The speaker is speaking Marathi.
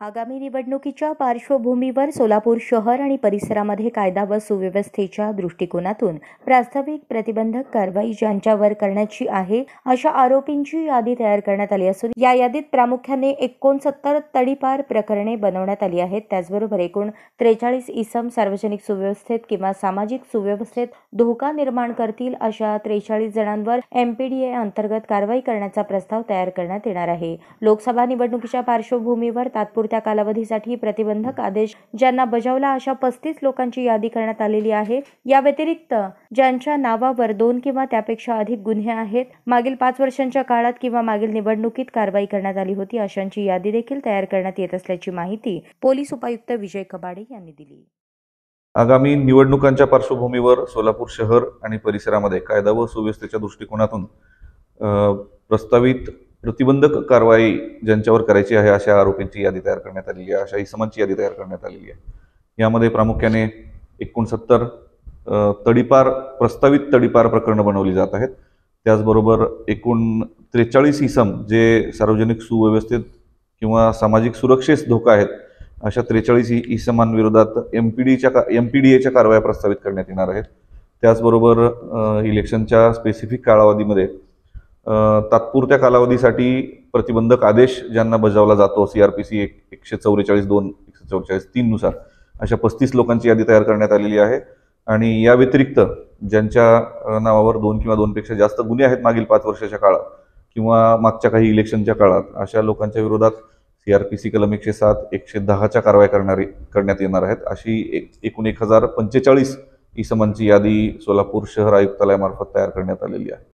आगामी निवडणुकीच्या पार्श्वभूमीवर सोलापूर शहर आणि परिसरामध्ये कायदा व सुव्यवस्थेच्या दृष्टिकोनातून प्रास्ताविक प्रतिबंधक कारवाई ज्यांच्यावर करण्याची आहे अशा आरोपींची यादी तयार करण्यात आली असून या यादीत प्रामुख्याने 69 तडीपार प्रकरणे बनवण्यात आली आहेत। त्याचबरोबर एकूण 43 इसम सार्वजनिक सुव्यवस्थेत किंवा सामाजिक सुव्यवस्थेत धोका निर्माण करतील अशा 43 जणांवर MPDA अंतर्गत कारवाई करण्याचा प्रस्ताव तयार करण्यात येणार आहे। लोकसभा निवडणुकीच्या पार्श्वभूमीवर तात्पुरत्या कालावधीसाठी प्रतिबंधक आदेश ज्यांना बजावला अशा 35 लोकांची यादी करण्यात आलेली आहे। या व्यतिरिक्त ज्यांच्या नावावर 2 किंवा त्यापेक्षा अधिक गुन्हे आहेत, मागील 5 वर्षांच्या काळात किंवा मागील निवडणुकीत कारवाई करण्यात आली होती अशांची यादी देखील तयार करण्यात येत असल्याची माहिती पोलीस उपायुक्त विजय कबाडे यांनी दिली। आगामी निवडणुकांच्या पार्श्वभूमीवर सोलापूर शहर आणि परिसरामध्ये कायदा व सुव्यवस्थेच्या दृष्टिकोनातून प्रस्तावित प्रतिबंधक कारवाई ज्यांच्यावर करायची आहे अशा आरोपींची यादी तयार करण्यात आलेली आहे, अशा इसमांची यादी तयार करण्यात आलेली आहे। यामध्ये प्रामुख्याने 69 प्रस्तावित तडीपार प्रकरणं बनवली जात आहेत। त्याचबरोबर एकूण 43 इसम जे सार्वजनिक सुव्यवस्थेत किंवा सामाजिक सुरक्षेस धोका आहेत अशा 43 इसमांविरोधात MPDAच्या कारवाया प्रस्तावित करण्यात येणार आहेत। त्याचबरोबर इलेक्शनच्या स्पेसिफिक कालावधीमध्ये तात्पुरत्या कालावधीसाठी प्रतिबंधक आदेश ज्यांना बजावला जातो CRPC 144(2), 144(3) नुसार अशा 35 लोकांची यादी तयार करण्यात आलेली आहे। आणि या व्यतिरिक्त ज्यांच्या नावावर 2 किंवा 2 पेक्षा जास्त गुन्हे आहेत मागील 5 वर्षाच्या काळात किंवा मागच्या काही इलेक्शनच्या काळात अशा लोकांच्या विरोधात CRPC कलम 107, 110च्या कारवाया करण्यात येणार आहेत। अशी एकूण 1045 इसमांची यादी सोलापूर शहर आयुक्तालयामार्फत तयार करण्यात आलेली आहे।